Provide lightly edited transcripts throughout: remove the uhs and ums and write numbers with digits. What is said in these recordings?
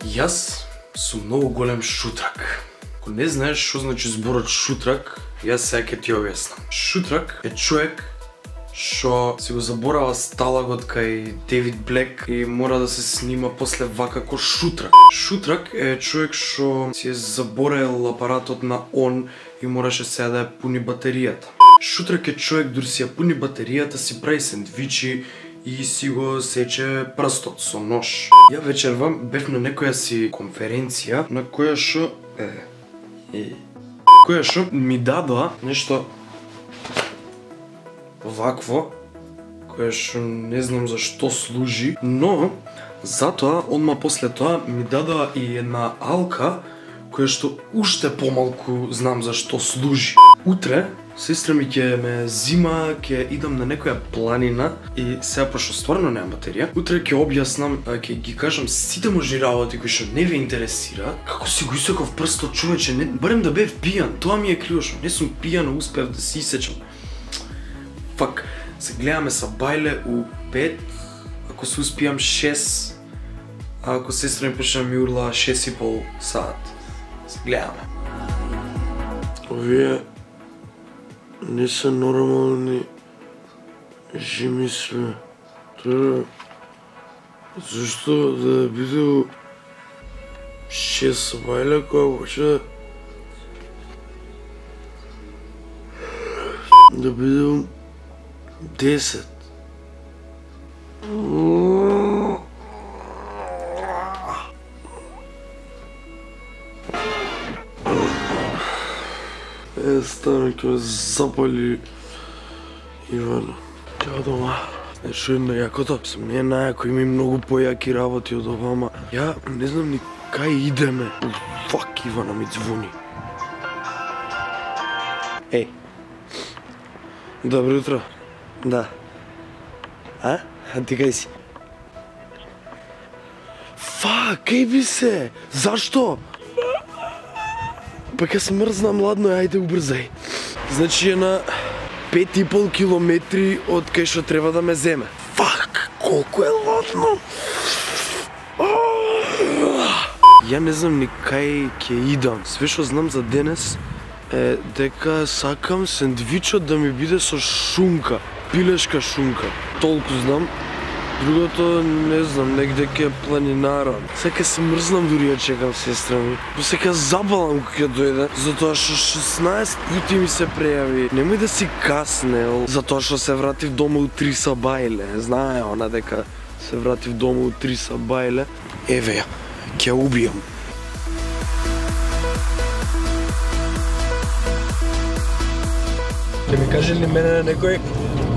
Јас сум многу голем шутрак. Ако не знаеш што значи зборот шутрак, јас сега ќе ти објаснам. Шутрак е човек што си го заборава сталагот кај Девид Блек и мора да се снима после вака ко шутрак. Шутрак е човек што си е забораел апаратот на он и мораше сега да ја пуни батеријата. Шутрак е човек дури си ја пуни батеријата, си прави сендвичи и си го сече прстот со нож. Ја вечерва бев на некоја си конференција на која што ми дадоа нешто вакво, кое што не знам за што служи, но затоа одма после тоа ми дадоа и една алка која што уште помалку знам за што служи. Утре сестра ми ќе ме зима, ќе идам на некоја планина и сега пошто стварно немам батерија, утре ќе објаснам, ќе ги кажам сите можни работи кои што не ве интересира, како си го исеков прстот човече, барем да бев пијан, тоа ми е кривошно, не сум пијан, успеав да си исечам. Фак, се гледаме са бајле у 5, ако се успијам 6, а ако сестра ми почне ми урла 6,5 саат. Се гледаме. Овие не се нормални жимисли. Треба зашто да биде 6 бајле која може да биде 10. Стана ќе ме запали Ивана. Ќе дома. Знаеш што е најакото? Сум не најако, има и многу појаки работи од овама. Ја не знам ни кај идеме. Фак, Ивана ми звони. Еј. Добро утро. Да. А ти кај си? Фак, кај би се? Зашто? Па ке смрзнам ладно, ајде убрзај. Значи е на 5,5 километри од кај што треба да ме земе. Фак, колку е ладно. Ја не знам ни кај ќе идам. Све што знам за денес е дека сакам сендвичот да ми биде со шунка, пилешка шунка. Толку знам. Другото не знам, негде ќе планинарам. Сега се мрзнам дури ја чекам сестра ми. Сега забалам кога ќе дојде, затоа што 16 пути ми се прејави. Немој да си каснел, затоа што се вратив дома у 3 са бајле. Знае она дека се вратив дома у 3 са бајле. Еве ја, ќе убијам. Ќе ми каже ли мене некој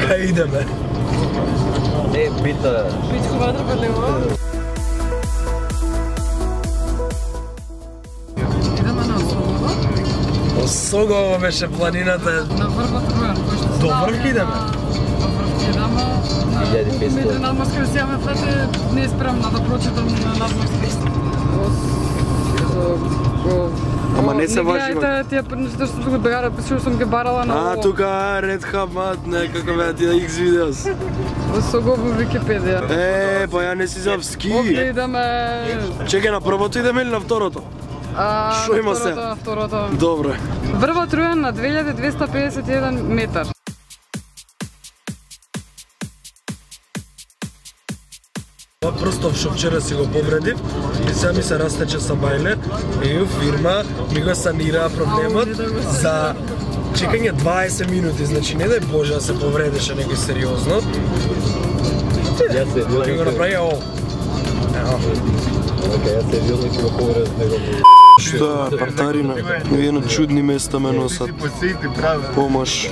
кај идеме? Бита. Битко ватра па лево. Идеме на Осогово. Осогово беше планината. На врвот Руен. До врв идеме? До врв идеме. 1500. Метро надморска висијаме флете, не е спремна да прочитам на надморска. Ама не се важи. Не гледајте тие што сум го барала, што сум ги барала на ово. Тука Red Hub, некако беа тие X видеос. Осогово Википедија. Па ја не си знав ски. Овде идеме. Чекај, на првото идеме или на второто? Шо има се? На второто. Добро. Врвот Руен на 2251 метар. Прстов што вчера си го повредив и сега ми се растече са бајле и фирма ми го санира проблемот за чекање 20 минути, значи не дај Боже да се повредеше некој сериозно. Јас се бил Ќе го направи ово. Јас се бил ќе го повредиш него. Што е, партариме? Вие на чудни места ме носат. Помош.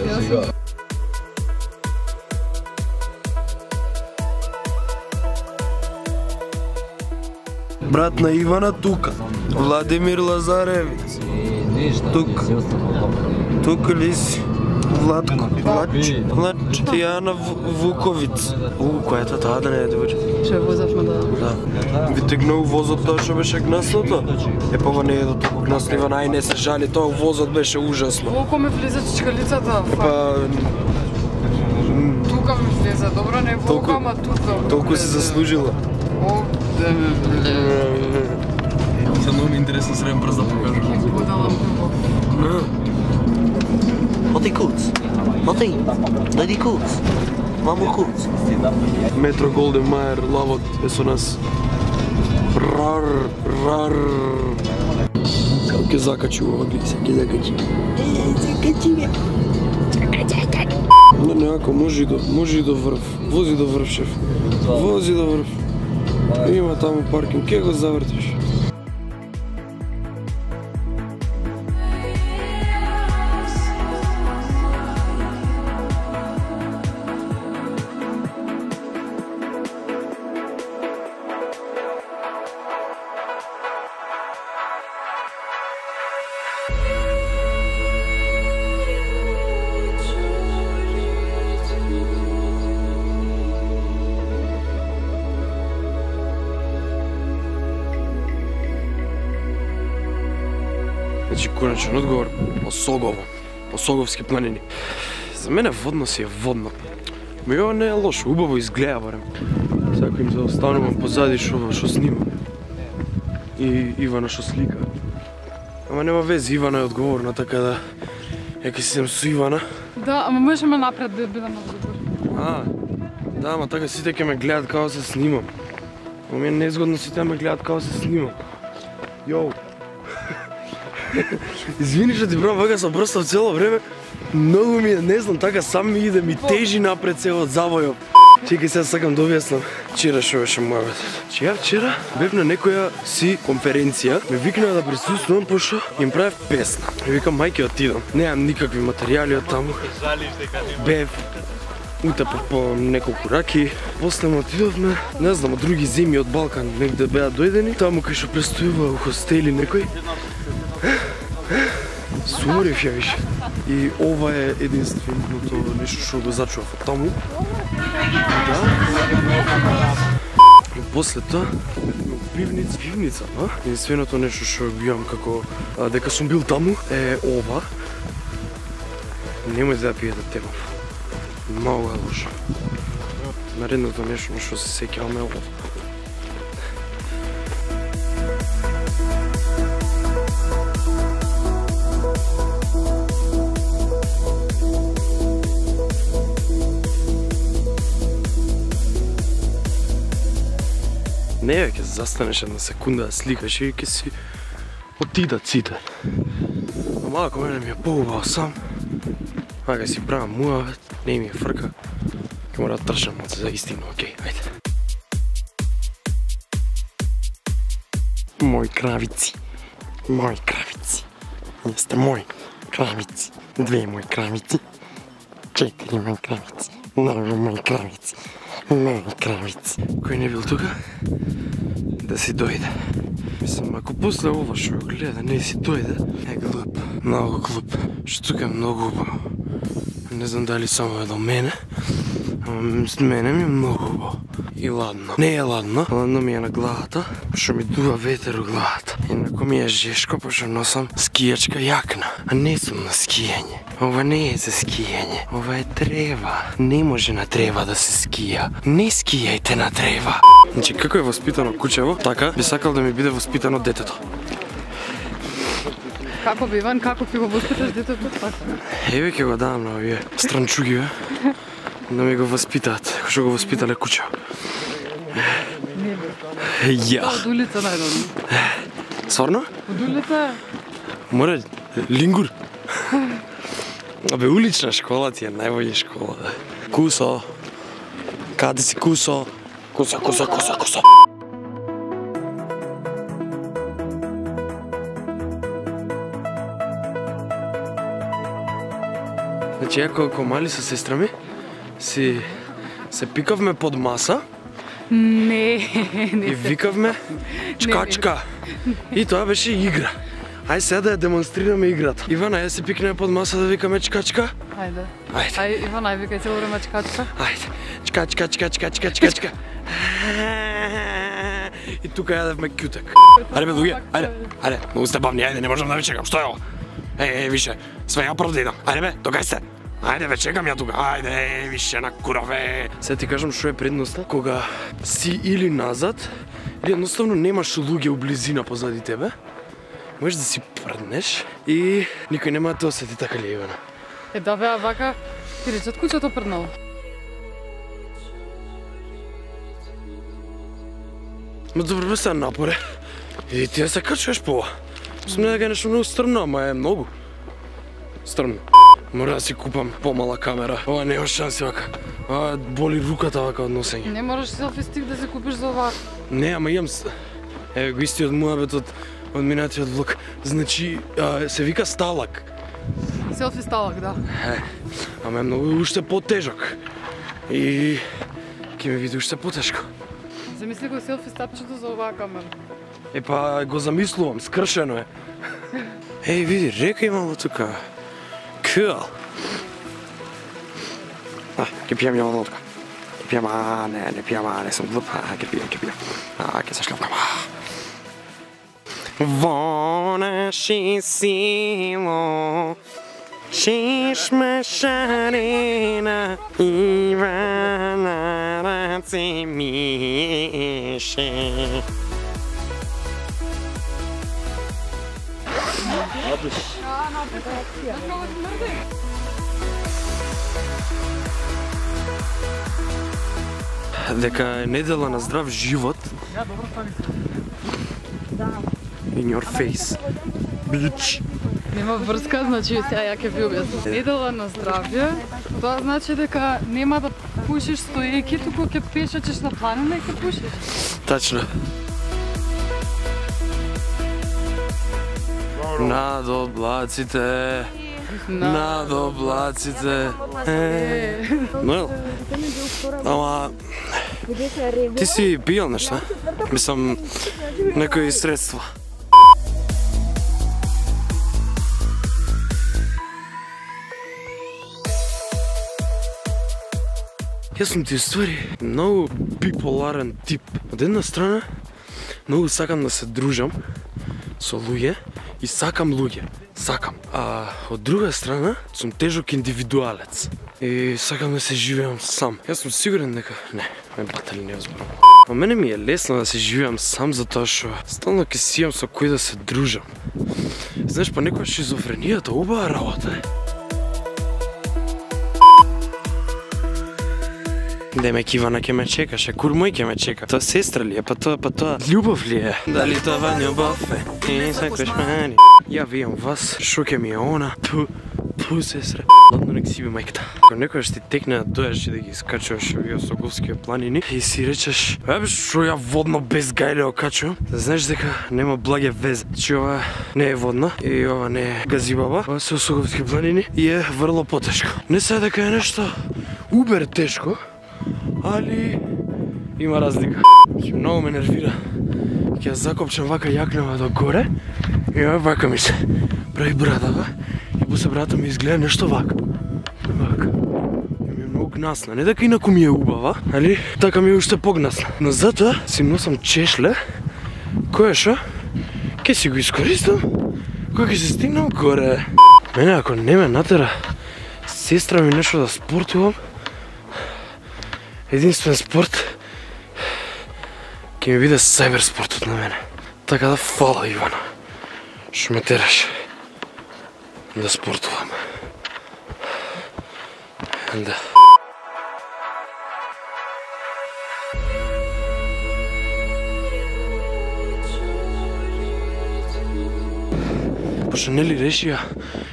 Брат на Ивана тука, Владимир Лазаревиц. Тук. Тука ли си? Владко. Владчијана Вуковиц. Која е таа да не е добре? Ше возавме да. Ви тегнал возот тоа што беше гнасното? Па не е до толку гнасно, Иван, ај не се жали, тоа возот беше ужасно. Колко ми влезе чичкалицата? Па тука ми влезе, добро не волка, ама тука. Толку си заслужила. Овде ми влезе. Hej, daj kuc. Mamo kuc. Метро Голден Мајер, лавот е со нас. Рар, рар. Како ќе закачи ова глица, ќе закачи. Закачи ме. Не, ако може и до врв. Вози до врв, шеф. Вози до врв. Има таму паркинг, ке го завртиш. Значи, конечен одговор, Осогово, Осоговски планини. За мене водно си е водно. Ме ова не е лошо, убаво изгледа барем. Сако им заостанувам позади шо снимам. И Ивана шо слика. Ама нема вези, Ивана е одговорна, така да... Ја си сем со Ивана. Да, ама можеме напред да биде много добро. Да, ама така сите ќе ме гледат како се снимам. Ама ми е незгодно сите ме гледат како се снимам. Јоу. Извини што ти правам вака со брстав цело време. Многу ми е, не знам, така сам ми иде, ми тежи напред се од завојот. Чекај сега сакам да објаснам. Вчера шо беше мојот. Че ја вчера бев на некоја си конференција, ме викнаа да присуствувам пошто им правев песна. Ме викам мајке отидам. Немам никакви материјали од таму. Бев утепав по неколку раки. После му отидовме, не знам, од други земји од Балкан негде беа дојдени. Таму кај што престојува у хостели некој. Суморев ја више. И ова е единственото нешто што го зачував од таму. И после тоа, пивница, единственото нешто што го имам како дека сум бил таму е ова. Немој да пиете темав. Многу е лошо. Наредното нешто што се сеќавам е ова. Не, ќе застанеш една секунда да сликаш и ќе си отидат сите. Но малко мене ми е поубаво сам. Ага си правам муавет, не ми е фрка. Ќе мора да трчам од за истина, окей, ајде. Мои кравици. Мои кравици. Ние сте мои кравици. 2 мои кравици. 4 мои кравици. Много мои кравици. Мои кравици. Кој не бил тука? Да си дојде. Мислам, ако после ова што го гледа не си дојде, е глуп. Много глуп. Што тука е многу убаво. Не знам дали само е до мене, ама мене ми е многу убаво. И ладно. Не е ладно. Ладно ми е на главата, што ми дува ветер у главата. Инако ми е жешко, пошто носам скијачка јакна. А не сум на скијање. Ова не е за скијање. Ова е трева. Не може на трева да се скија. Не скијајте на трева. Значи, како е воспитано кучево, така би сакал да ми биде воспитано детето. Како би, Иван, како ќе го воспиташ детето така? Еве ќе го дадам на овие странчуги, да ми го воспитаат, како што го воспитале кучево. Не бе. Ја. Од улица најдобро. Сварно? Од улица? Мора, лингур. Абе, улична школа ти е најбоља школа. Кусо. Каде си Кусо? Кусо, Кусо, Кусо, Кусо. Значи, ја како мали со сестра ми, се пикавме под маса. Не И викавме чкачка. И тоа беше игра. Ај сега да ја демонстрираме играта. Ивана, ја се пикнеме под маса да викаме чкачка. Ајде. Ајде. Ај, Иван, ај викај цело време чкачка. Ајде. Чкачка, чкачка, чкачка, чкачка. И тука јадевме кјутек. Ајде бе, луѓе, ајде. Ајде, многу сте бавни, ајде, не можам да ве чекам. Што е ова? Више, све ја прв да идам. Ајде бе, докај сте? Ајде ве, чекам ја тука. Ајде, више на кураве. Сега ти кажам што е предноста, кога си или назад, или едноставно немаш луѓе у близина позади тебе, можеш да си прднеш и никој нема да те осети, така ли, Ивана? Да бе, вака, Ти речат куќето прнало. Ма добро бе се напоре. И ти не се качваш по ова. Мислам дека е нешто многу стрмно, ама е многу стрмно. Мора да си купам помала камера. Ова не е шанси вака. Ова боли руката вака од носење. Не можеш селфи стик да се купиш за оваа. Не, ама имам... Еве го истиот муабет од минатиот влог. Значи, се вика сталак. Селфи сталак, да. Ама е многу уште потежок. И... ќе ме види уште потешко. Замисли го селфи стапчето за оваа камера. Па го замислувам, скршено е. Еј, види, река имало тука. Cool. Ќе пијам ја водка. Ќе пијам, не пијам, не сум глуп. Ќе пијам. Ќе се шлапкам. Вонеш и сило, шишма шарена, Ивана раце мише. Дека е недела на здрав живот. In your face, bitch. Нема врска, значи сега ја ќе ви објаснам. Недела на здравје, тоа значи дека нема да пушиш стоејки, туку ќе пешачиш на планина и ќе пушиш. Тачно. Над облаците, над облаците. Но, ама, ти си пиел нешто? Мислам, некои средства. Јас сум ти ствари многу биполарен тип. Од една страна, многу сакам да се дружам со луѓе и сакам луѓе. Сакам. А од друга страна, сум тежок индивидуалец. И сакам да се живеам сам. Јас сум сигурен дека... Не, ме братали не разборам. А мене ми е лесно да се живеам сам затоа што стално ќе си имам со кој да се дружам. Знаеш, па некоја шизофренијата убава работа е. Демек Ивана ќе ме чекаше, кур мој ќе ме чека. Тоа сестра ли е, па тоа љубов ли е? Дали тоа љубов е? И сакаш мене. Ја вијам вас, шо ќе ми е она? Пу, сестра. Ладно, нек си би мајката. Ако некојаш ти текне да дојаш и да ги искачуваш овие Соговскија планини и си речеш, бе, шо ја водно без гајле окачувам, да знаеш дека нема благе везе. Че ова не е водна и ова не е газибаба, ова се Соговски планини и е врло потешко. Не се дека е нешто убер тешко, али има разлика. Многу ме нервира. Ќе ја закопчам вака јакнава до горе и вака ми се прави брадава и после брадата ми изгледа нешто вака. Вака. Ми е многу гнасна. Не дека инаку ми е убава, али така ми е уште погнасна. Но затоа си носам чешле, кое шо ќе си го искористам кога ќе се стигнам горе. Мене ако не ме натера сестра ми нешто да спортувам, единствен спорт ќе ми биде сајбер спортот на мене. Така да фала, Ивана, што ме тераш да спортувам. Да. Пошто нели решија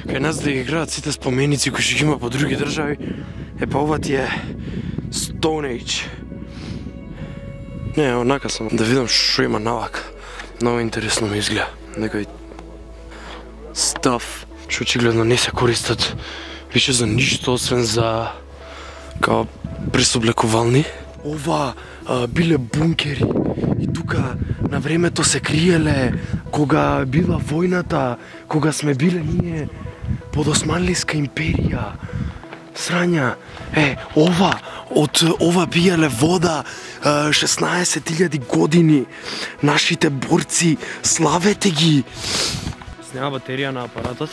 кај нас да играат сите споменици кои што ги има по други држави, па ова ти е Stone Age. Не, онака сам да видам што има навака. Много интересно ми изгледа. Некој стаф, што очигледно не се користат више за ништо, освен за као пресоблекувални. Ова биле бункери и тука на времето се криеле кога била војната, кога сме биле ние под Османлиска империја. Срања, од ова пиеле вода 16.000 години. Нашите борци, славете ги! Снема батерија на апаратот.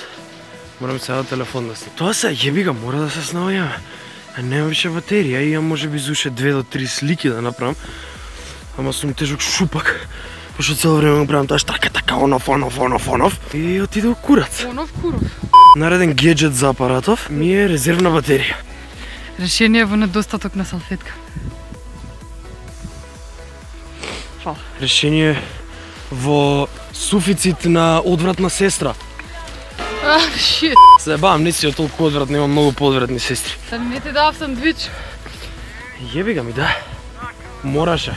Морам сега телефон да снимам. Тоа се јебига, мора да се снаоѓаме. Нема више батерија, имам можеби за уште 2 до 3 слики да направам. Ама сум тежок шупак. Пошто цело време го правам тоа така, онов. И отидов курац. Онов куров. Нареден геджет за апаратов ми е резервна батерија. Решение во недостаток на салфетка. Решение во суфицит на одвратна сестра. Шит. Се бавам, не си од толку одвратна, имам многу поодвратни сестри. Не ти дав сандвич. Јеби ga ми да. Мораше.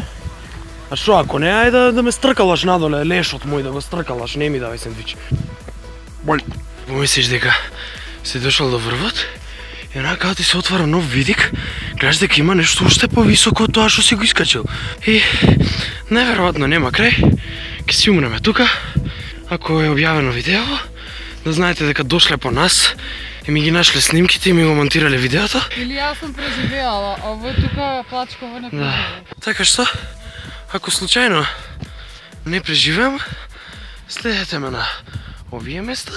А шо, ако не, ајде да ме стркалаш надоле, лешот мој да го стркалаш, не ми давај сендвич. Помислиш дека си дошол до врвот и онака ти се отвара нов видик, гледаш дека има нешто уште повисоко од тоа што си го искачил. И неверојатно нема крај, ќе си умреме тука, ако е објавено видео, да знаете дека дошле по нас и ми ги нашле снимките и ми го монтирале видеото. Или јас сум преживеала, а овој тука плачково не преживеала. Така што, ако случајно не преживеам, следете ме на овие места.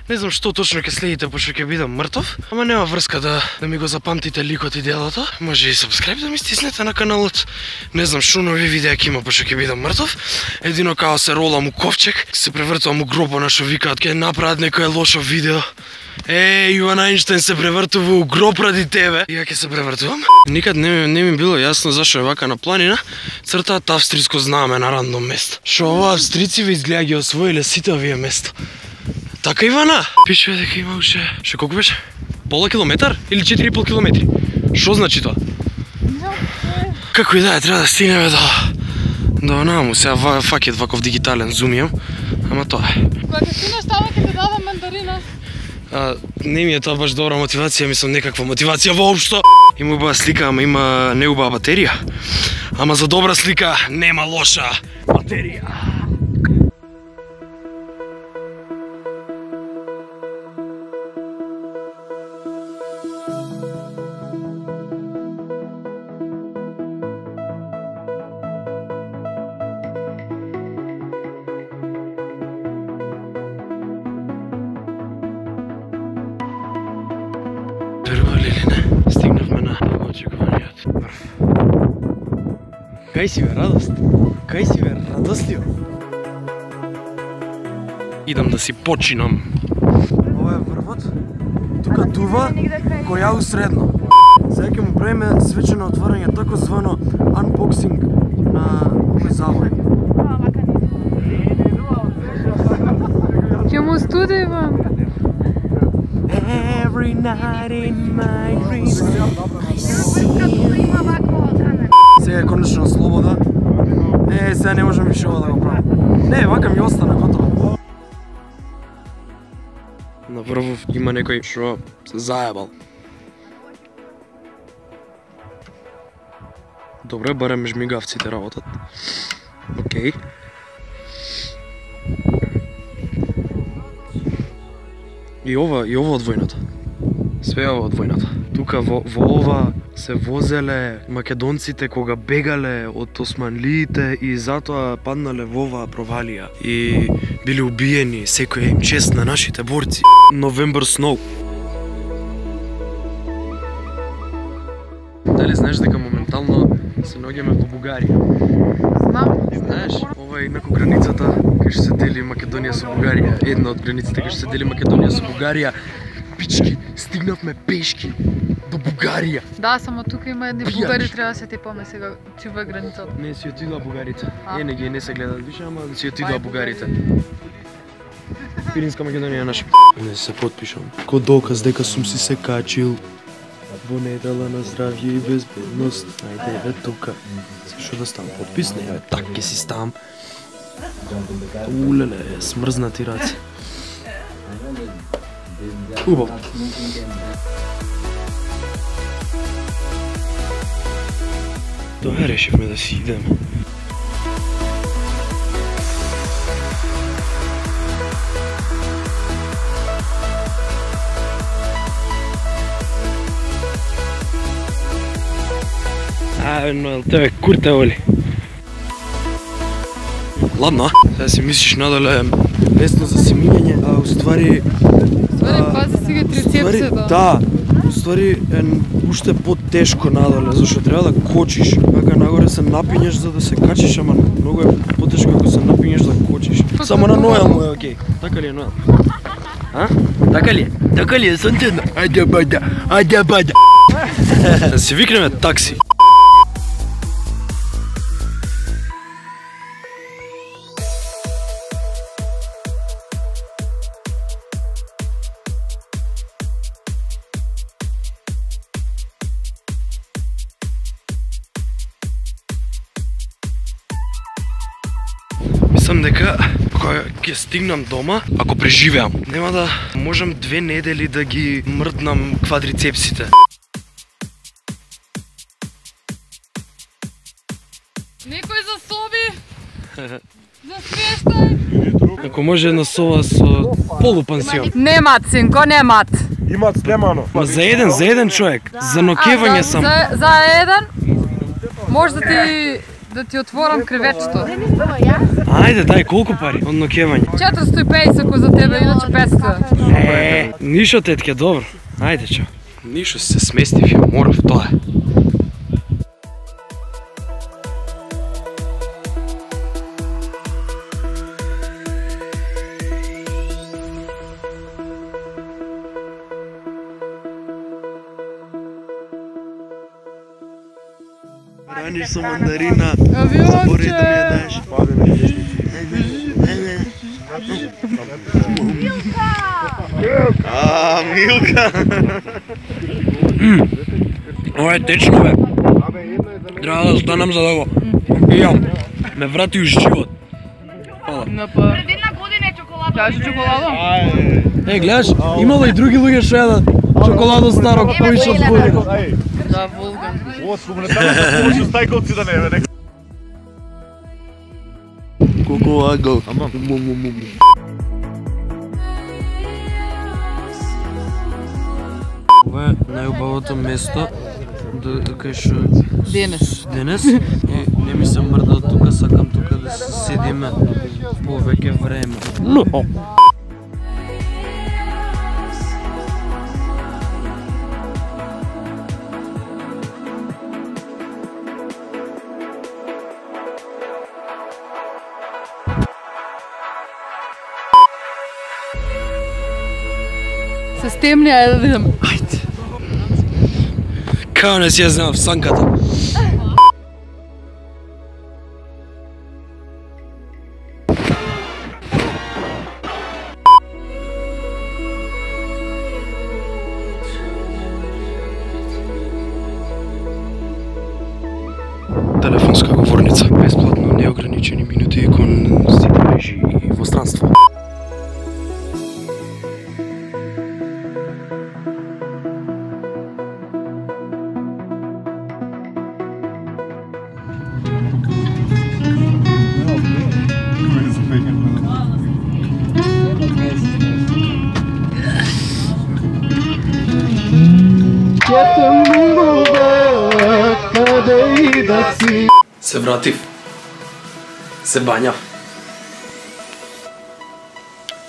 Не знам што точно ќе следите, пошто ќе бидам мртов, ама нема врска да ми го запамтите ликот и делото. Може и сабскрайб да ми стиснете на каналот. Не знам што нови видеа ќе има, пошто ќе бидам мртов. Едино као се ролам у ковчег, се превртувам у гробона што викаат ќе направат некое лошо видео. Иван Ајнштајн се превртува у гроб ради тебе. И ја ќе се превртувам. Никад не ми било јасно зашо е вака на планина цртаат австриско знаме на рандом место. Шо ова австрици ви изгледа ги освоиле сите овие места. Така, Ивана? Пише дека има уште... Ше колку беше? Пола километар или 4,5 километри? Шо значи тоа? Како и да е, треба да стигнеме до онаму. Сега факет ваков дигитален зум имам, ама тоа е. Кога ќе стигнеш тама ќе ти дадам мандарина. Не ми е тоа баш добра мотивација, мислам некаква мотивација воопшто. Има убава слика, ама има неубава батерија. Ама за добра слика нема лоша батерија. Верували ли не? Стигнавме на очекуваниот врв. Кај си бе, радост? Кај си бе, радостливо? Идам да си починам. Ова е врвот. Тука дува која усредно. Сега ќе му правиме свечено отворање, тако звано unboxing на овој завој. Ќе му студи, Иван. Every night in my dreams. Сега е конечно слобода. Сега не можам више ова да го правам. Не, вака ми остана готово. На врвов има некој што се заебал. Добре, барем жмигавците работат. Океј. И ова од војната. Све ова од војната. Тука во ова се возеле македонците кога бегале од османлиите и затоа паднале во оваа провалија и биле убиени. Секоја им чест на нашите борци. November Snow. Дали знаеш дека моментално се наоѓаме во Бугарија? Знам. Знаеш, ова е еднакво границата кај што се дели Македонија со Бугарија. Една од границите кај што се дели Македонија со Бугарија. Пички, стигнавме пешки до Бугарија. Да, само тука има едни бугари, треба да се тепаме сега, чува границата. Не си отидоа бугарите. Не се гледат више, ама си отидоа бугарите. Пиринска Македонија наша. Не се потпишам. Ко доказ дека сум си се качил во недела на здравје и безбедност. Ајде, бе, тука. Што да ставам подпис? Не, бе, так ќе си ставам. Улеле, смрзнати раци. Убаво. Тоа решивме да си идеме. Ноел, тебе курте оли. Ладно, сега си мислиш надале место за семињање, а уствари... Пази си ги трицепсето. Да, уствари е уште потешко надале, зашто треба да кочиш. Вака нагоре се напињеш за да се качиш, ама многу е потешко ако се напињеш да кочиш. Само на Ноел му е окей. Така ли е, Ноел? А? Така ли е? Така ли е, Сантено? Ајде бада, ајде бада. Да си викнеме такси. Мислам дека кога ќе стигнам дома, ако преживеам, нема да можам 2 недели да ги мрднам квадрицепсите. Некој за соби? За смештај? Ако може една соба со полупансион. Немат, синко, немат. Имат снемано. Ма за еден човек, за нокевање сам. За еден? Може да ти отворам креветчето. Ајде, дај, колку пари од нокевање? 450 ако за тебе, иначе 500. Нишо, тетке, добро. Ајде, чао. Нишо, се сместив, ја морав, тоа е. Раниш со мандарина. Забори да ми ја даеш. Милка! Ова е течно, бе. Треба да станам за да го пијам. Ме врати у живот. Фала. Пред една година е чоколада. Кажи чоколада? Гледаш, имало и други луѓе што јадат чоколадо старо, повише од година. Да, Волган. Ова с хуманитарната помош од стајковци да не е, нека. Колку лагал. Ова е најубавото место кај што денес и не ми се мрда од тука, сакам тука да седиме повеќе време. Се стемни, ајде да видам. Ајде. Као не си ја знам в санката. Телефонска говорница. Бесплатно, неограничени минути кон сите мрежи и во странство. Се вратив. Се бањав.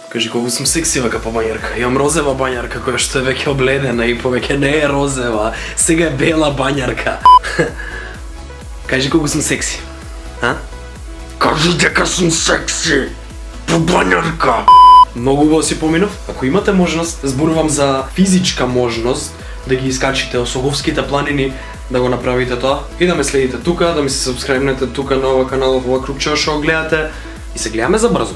Кажи колку сум секси вака по бањарка. Имам розева бањарка која што е веќе обледена и повеќе не е розева. Сега е бела бањарка. Кажи колку сум секси. А? Кажи дека сум секси. По бањарка. Многу го си поминав. Ако имате можност, зборувам за физичка можност да ги искачите Осоговските планини, да го направите тоа и да ме следите тука, да ми се сабскрайбнете тука на ова канал, ова крупче што го гледате и се гледаме за брзо.